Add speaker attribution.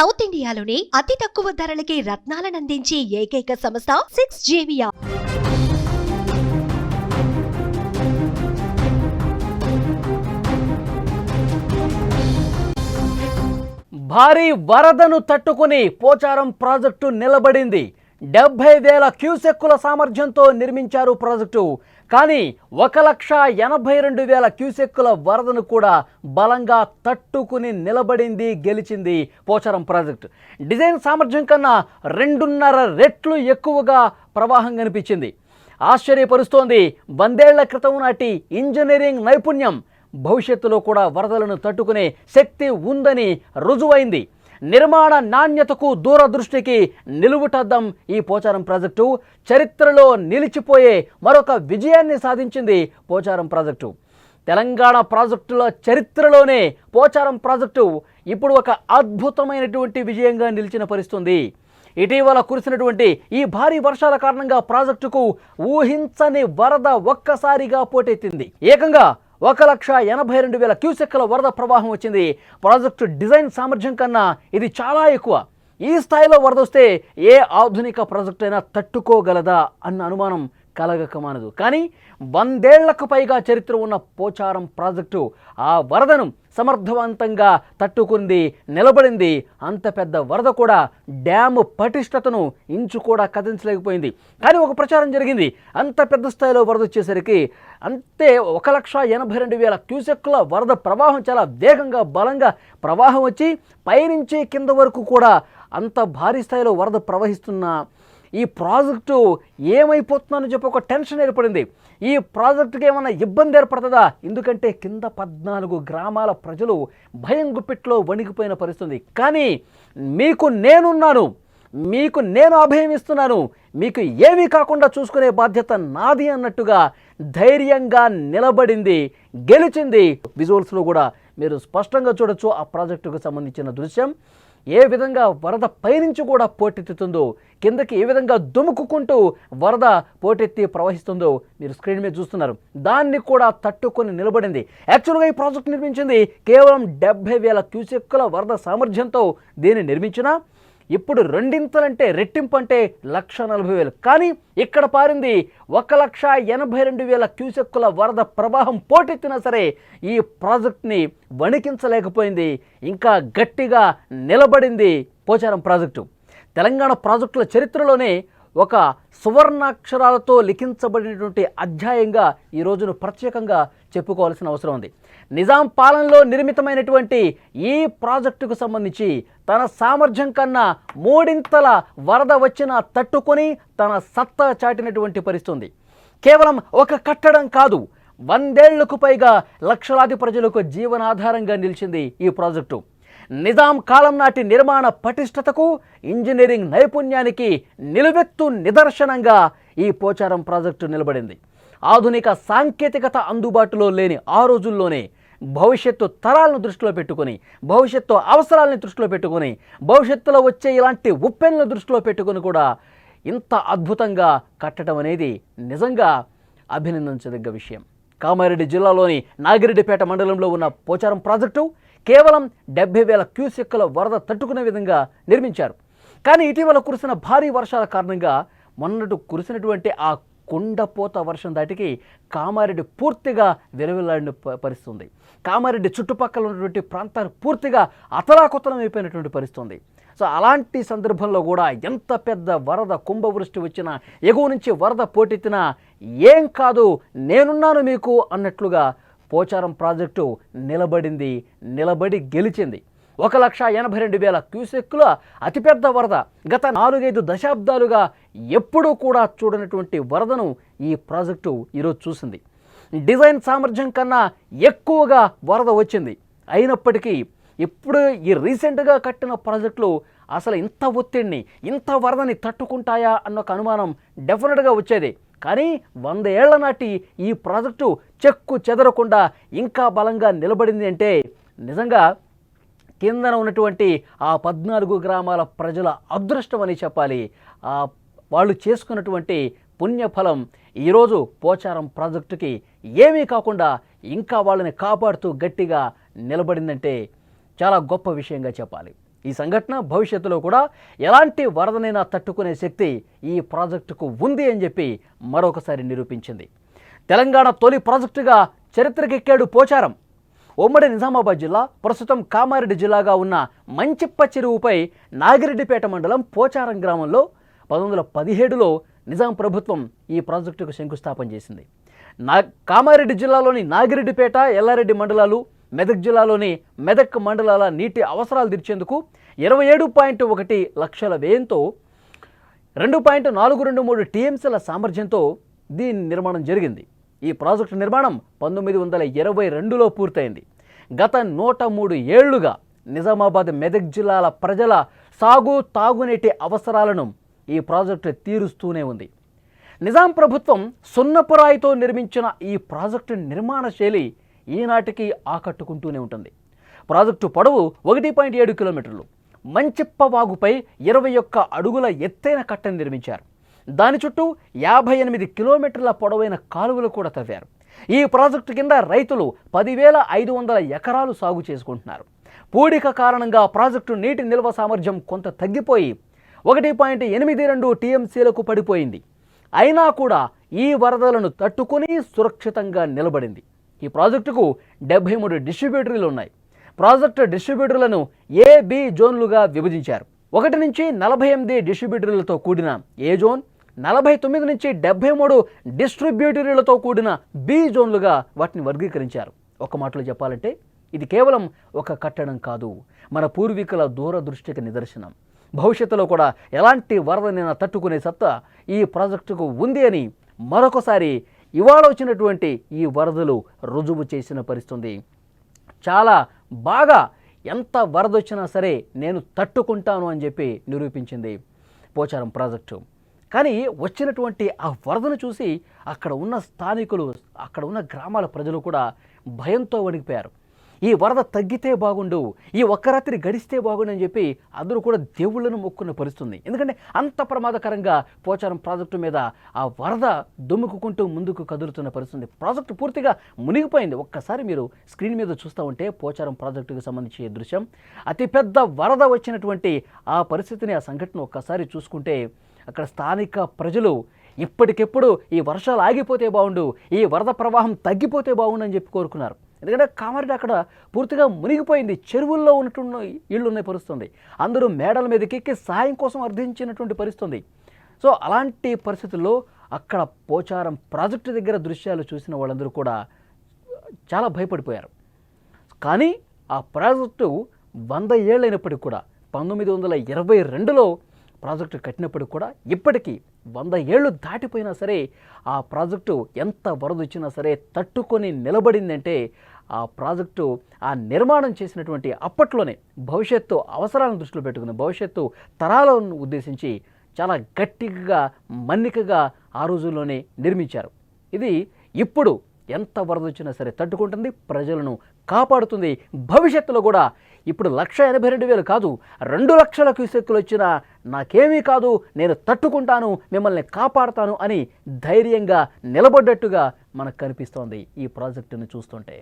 Speaker 1: South ఇండియాలోని అతి తక్కువ ధరలకి రత్నాలనందించే ఏకైక సంస్థ 6JVR.
Speaker 2: భారీ వరదను తట్టుకుని పోచారం ప్రాజెక్టు నిలబడింది. 70,000 క్యూసెక్కుల సామర్థ్యంతో నిర్మించారు ప్రాజెక్టు. కానీ 1,82,000 క్యూసెక్కుల వరదను కూడా బలంగా తట్టుకుని నిలబడింది, గెలిచింది పోచారం ప్రాజెక్టు. డిజైన్ సామర్థ్యం కన్నా 2.5 రెట్లు ఎక్కువగా ప్రవాహం కనిపించింది. ఆశ్చర్యపరుస్తోంది. 100 ఏళ్ల క్రితం నాటి ఇంజనీరింగ్ నైపుణ్యం భవిష్యత్తులో కూడా వరదలను తట్టుకునే శక్తి ఉందని రుజువైంది. నిర్మాణ నాణ్యతకు దూరదృష్టికి నిలువుటద్దం ఈ పోచారం ప్రాజెక్టు. చరిత్రలో నిలిచిపోయే మరొక విజయాన్ని సాధించింది పోచారం ప్రాజెక్టు. తెలంగాణ ప్రాజెక్టుల చరిత్రలోనే పోచారం ప్రాజెక్టు ఇప్పుడు ఒక అద్భుతమైనటువంటి విజయంగా నిలిచిన పరిస్థితుంది. ఇటీవల కురిసినటువంటి ఈ భారీ వర్షాల కారణంగా ప్రాజెక్టుకు ఊహించని వరద ఒక్కసారిగా పోటెత్తింది. ఏకంగా 1,82,000 క్యూసెక్కుల వరద ప్రవాహం వచ్చింది. ప్రాజెక్టు డిజైన్ సామర్థ్యం కన్నా ఇది చాలా ఎక్కువ. ఈ స్థాయిలో వరద వస్తే ఏ ఆధునిక ప్రాజెక్టు అయినా తట్టుకోగలదా అన్న అనుమానం కలగకమానదు. కానీ 100 ఏళ్లకు పైగా చరిత్ర ఉన్న పోచారం ప్రాజెక్టు ఆ వరదను సమర్థవంతంగా తట్టుకుంది, నిలబడింది. అంత పెద్ద వరద కూడా డ్యాము పటిష్టతను ఇంచు కూడా కదించలేకపోయింది. కానీ ఒక ప్రచారం జరిగింది, అంత పెద్ద స్థాయిలో వరద వచ్చేసరికి అంతే 1,82,000 క్యూసెక్కుల వరద ప్రవాహం చాలా వేగంగా బలంగా ప్రవాహం వచ్చి పైనుంచి కింద వరకు కూడా అంత భారీ స్థాయిలో వరద ప్రవహిస్తున్న ఈ ప్రాజెక్టు ఏమైపోతుందని చెప్పి ఒక టెన్షన్ ఏర్పడింది. ఈ ప్రాజెక్టుకి ఏమైనా ఇబ్బంది ఏర్పడుతుందా? ఎందుకంటే కింద 14 గ్రామాల ప్రజలు భయం గుప్పిట్లో వణికిపోయిన పరిస్థితి. కానీ మీకు నేనున్నాను, మీకు నేను అభయం ఇస్తున్నాను, మీకు ఏమీ కాకుండా చూసుకునే బాధ్యత నాది అన్నట్టుగా ధైర్యంగా నిలబడింది, గెలిచింది. విజువల్స్లో కూడా మీరు స్పష్టంగా చూడొచ్చు ఆ ప్రాజెక్టుకు సంబంధించిన దృశ్యం. ఏ విధంగా వరద పైనుంచి కూడా పోటెత్తుతుందో, కిందకి ఏ విధంగా దుముకుకుంటూ వరద పోటెత్తి ప్రవహిస్తుందో మీరు స్క్రీన్ మీద చూస్తున్నారు. దాన్ని కూడా తట్టుకొని నిలబడింది. యాక్చువల్గా ఈ ప్రాజెక్ట్ నిర్మించింది కేవలం 70,000 క్యూసెక్కుల వరద సామర్థ్యంతో దీన్ని నిర్మించినా ఇప్పుడు రెండింతలంటే రెట్టింపు అంటే 1,40,000. కానీ ఇక్కడ పారింది 1,82,000 క్యూసెక్కుల వరద ప్రవాహం పోటెత్తినా సరే ఈ ప్రాజెక్ట్ని వణికించలేకపోయింది. ఇంకా గట్టిగా నిలబడింది పోచారం ప్రాజెక్టు. తెలంగాణ ప్రాజెక్టుల చరిత్రలోనే ఒక సువర్ణాక్షరాలతో లిఖించబడినటువంటి అధ్యాయంగా ఈ రోజును ప్రత్యేకంగా చెప్పుకోవాల్సిన అవసరం ఉంది. నిజాం పాలనలో నిర్మితమైనటువంటి ఈ ప్రాజెక్టుకు సంబంధించి తన సామర్థ్యం కన్నా 3 వరద వచ్చినా తట్టుకొని తన సత్తా చాటినటువంటి పరిస్థితి. కేవలం ఒక కట్టడం కాదు, 100 ఏళ్లకు పైగా లక్షలాది ప్రజలకు జీవనాధారంగా నిలిచింది ఈ ప్రాజెక్టు. నిజాం కాలం నాటి నిర్మాణ పటిష్టతకు, ఇంజనీరింగ్ నైపుణ్యానికి నిలువెత్తు నిదర్శనంగా ఈ పోచారం ప్రాజెక్టు నిలబడింది. ఆధునిక సాంకేతికత అందుబాటులో లేని ఆ రోజుల్లోనే భవిష్యత్తు తరాలను దృష్టిలో పెట్టుకొని, భవిష్యత్తు అవసరాలను దృష్టిలో పెట్టుకొని, భవిష్యత్తులో వచ్చే ఇలాంటి ఉప్పెన్లను దృష్టిలో పెట్టుకొని కూడా ఇంత అద్భుతంగా కట్టడం అనేది నిజంగా అభినందించదగ్గ విషయం. కామారెడ్డి జిల్లాలోని నాగిరెడ్డిపేట మండలంలో ఉన్న పోచారం ప్రాజెక్టు కేవలం 70,000 క్యూసెక్కుల వరద తట్టుకునే విధంగా నిర్మించారు. కానీ ఇటీవల కురిసిన భారీ వర్షాల కారణంగా మొన్నటి కురిసినటువంటి ఆ కుండపోత వర్షం దాటికి కామారెడ్డి పూర్తిగా విలవిల్లాడిన పరిస్థితుంది. కామారెడ్డి చుట్టుపక్కల ఉన్నటువంటి ప్రాంతాలు పూర్తిగా అతలాకుతలం అయిపోయినటువంటి పరిస్థితుంది. సో అలాంటి సందర్భంలో కూడా ఎంత పెద్ద వరద కుంభవృష్టి వచ్చినా, ఎగువ నుంచి వరద పోటెత్తినా ఏం కాదు, నేనున్నాను మీకు అన్నట్లుగా పోచారం ప్రాజెక్టు నిలబడి గెలిచింది. 1,82,000 క్యూసెక్కుల అతిపెద్ద వరద. గత 4-5 దశాబ్దాలుగా ఎప్పుడూ కూడా చూడనటువంటి వరదను ఈ ప్రాజెక్టు ఈరోజు చూసింది. డిజైన్ సామర్థ్యం కన్నా ఎక్కువగా వరద వచ్చింది. అయినప్పటికీ ఇప్పుడు ఈ రీసెంట్గా కట్టిన ప్రాజెక్టులు అసలు ఇంత ఒత్తిడిని, ఇంత వరదని తట్టుకుంటాయా అన్న ఒక అనుమానం డెఫినెట్గా వచ్చేది. కానీ 100 ఏళ్ల నాటి ఈ ప్రాజెక్టు చెక్కు చెదరకుండా ఇంకా బలంగా నిలబడింది అంటే నిజంగా కిందన ఉన్నటువంటి ఆ 14 గ్రామాల ప్రజల అదృష్టం అని చెప్పాలి. వాళ్ళు చేసుకున్నటువంటి పుణ్యఫలం ఈరోజు పోచారం ప్రాజెక్టుకి ఏమీ కాకుండా ఇంకా వాళ్ళని కాపాడుతూ గట్టిగా నిలబడిందంటే చాలా గొప్ప విషయంగా చెప్పాలి. ఈ సంఘటన భవిష్యత్తులో కూడా ఎలాంటి వరదనైనా తట్టుకునే శక్తి ఈ ప్రాజెక్టుకు ఉంది అని చెప్పి మరొకసారి నిరూపించింది. తెలంగాణ తొలి ప్రాజెక్టుగా చరిత్రకెక్కాడు పోచారం. ఉమ్మడి నిజామాబాద్ జిల్లా, ప్రస్తుతం కామారెడ్డి జిల్లాగా ఉన్న మంచిప్ప చెరువుపై నాగిరెడ్డిపేట మండలం పోచారం గ్రామంలో 1917లో నిజాం ప్రభుత్వం ఈ ప్రాజెక్టుకు శంకుస్థాపన చేసింది. కామారెడ్డి జిల్లాలోని నాగిరెడ్డిపేట, ఎల్లారెడ్డి మండలాలు, మెదక్ జిల్లాలోని మెదక్ మండలాల నీటి అవసరాలు తీర్చేందుకు 27.1 లక్షల వ్యయంతో 2.423 టీఎంసీల సామర్థ్యంతో దీని నిర్మాణం జరిగింది. ఈ ప్రాజెక్టు నిర్మాణం 1922లో పూర్తయింది. గత 103 ఏళ్లుగా నిజామాబాద్, మెదక్ జిల్లాల ప్రజల సాగు, తాగునీటి అవసరాలను ఈ ప్రాజెక్టు తీరుస్తూనే ఉంది. నిజాం ప్రభుత్వం సున్నపురాయితో నిర్మించిన ఈ ప్రాజెక్టు నిర్మాణ శైలి ఈనాటికి ఆకట్టుకుంటూనే ఉంటుంది. ప్రాజెక్టు పొడవు 1.7 కిలోమీటర్లు. మంచిప్ప వాగుపై 21 అడుగుల ఎత్తైన కట్టను నిర్మించారు. దాని చుట్టూ 58 కిలోమీటర్ల పొడవైన కాలువలు కూడా తవ్వారు. ఈ ప్రాజెక్టు కింద రైతులు 10,500 ఎకరాలు సాగు చేసుకుంటున్నారు. పూడిక కారణంగా ప్రాజెక్టు నీటి నిల్వ సామర్థ్యం కొంత తగ్గిపోయి 1.82 టీఎంసీలకు పడిపోయింది. అయినా కూడా ఈ వరదలను తట్టుకుని సురక్షితంగా నిలబడింది. ఈ ప్రాజెక్టుకు 73 డిస్ట్రిబ్యూటర్లు ఉన్నాయి. ప్రాజెక్టు డిస్ట్రిబ్యూటర్లను ఏ, బి జోన్లుగా విభజించారు. 1 నుంచి 48 డిస్ట్రిబ్యూటర్లతో కూడిన ఏ జోన్, 49 నుంచి 73 డిస్ట్రిబ్యూటర్లతో కూడిన బి జోన్లుగా వాటిని వర్గీకరించారు. ఒక మాటలో చెప్పాలంటే ఇది కేవలం ఒక కట్టడం కాదు, మన పూర్వీకుల దూరదృష్టికి నిదర్శనం. భవిష్యత్తులో కూడా ఎలాంటి వరదనైనా తట్టుకునే సత్తా ఈ ప్రాజెక్టుకు ఉంది అని మరొకసారి ఇవాళ వచ్చినటువంటి ఈ వరదలు రుజువు చేసిన పరిస్థితి. చాలా బాగా ఎంత వరద వచ్చినా సరే నేను తట్టుకుంటాను అని చెప్పి నిరూపించింది పోచారం ప్రాజెక్టు. కానీ వచ్చినటువంటి ఆ వరదను చూసి అక్కడ ఉన్న స్థానికులు, అక్కడ ఉన్న గ్రామాల ప్రజలు కూడా భయంతో వణికిపోయారు. ఈ వరద తగ్గితే బాగుండు, ఈ ఒక్క రాత్రి గడిస్తే బాగుండు అని చెప్పి అందరూ కూడా దేవుళ్లను మొక్కున్న పరిస్థితుంది. ఎందుకంటే అంత ప్రమాదకరంగా పోచారం ప్రాజెక్టు మీద ఆ వరద దుమ్ముకుంటూ ముందుకు కదులుతున్న పరిస్థితుంది. ప్రాజెక్టు పూర్తిగా మునిగిపోయింది. ఒక్కసారి మీరు స్క్రీన్ మీద చూస్తూ ఉంటే పోచారం ప్రాజెక్టుకు సంబంధించి దృశ్యం, అతిపెద్ద వరద వచ్చినటువంటి ఆ పరిస్థితిని, ఆ సంఘటన ఒక్కసారి చూసుకుంటే అక్కడ స్థానిక ప్రజలు ఇప్పటికెప్పుడు ఈ వర్షాలు ఆగిపోతే బాగుండు, ఈ వరద ప్రవాహం తగ్గిపోతే బాగుండు అని చెప్పి కోరుకున్నారు. ఎందుకంటే కామారెడ్డి అక్కడ పూర్తిగా మునిగిపోయింది. చెరువుల్లో ఉన్నటువంటి ఇళ్ళు ఉన్న పరిస్థితుంది. అందరూ మేడల మీదకి ఎక్కి సహాయం కోసం అర్థించినటువంటి పరిస్థితుంది. సో అలాంటి పరిస్థితుల్లో అక్కడ పోచారం ప్రాజెక్టు దగ్గర దృశ్యాలు చూసిన వాళ్ళందరూ కూడా చాలా భయపడిపోయారు. కానీ ఆ ప్రాజెక్టు 100 ఏళ్ళైనప్పటికీ కూడా 1922లో ప్రాజెక్టు కట్టినప్పటికి కూడా ఇప్పటికీ 100 ఏళ్ళు దాటిపోయినా సరే ఆ ప్రాజెక్టు ఎంత వరద వచ్చినా సరే తట్టుకొని నిలబడిందంటే ఆ ప్రాజెక్టు ఆ నిర్మాణం చేసినటువంటి అప్పట్లోనే భవిష్యత్తు అవసరాలను దృష్టిలో పెట్టుకుని, భవిష్యత్తు తరాలను ఉద్దేశించి చాలా గట్టిగా, మన్నికగా ఆ రోజుల్లోనే నిర్మించారు. ఇది ఇప్పుడు ఎంత వరద వచ్చినా సరే తట్టుకుంటుంది, ప్రజలను కాపాడుతుంది. భవిష్యత్తులో కూడా ఇప్పుడు 1,82,000 కాదు, 2 లక్షల క్యూసెక్కులు వచ్చినా నాకేమీ కాదు, నేను తట్టుకుంటాను, మిమ్మల్ని కాపాడుతాను అని ధైర్యంగా నిలబడ్డట్టుగా మనకు కనిపిస్తోంది ఈ ప్రాజెక్టును చూస్తుంటే.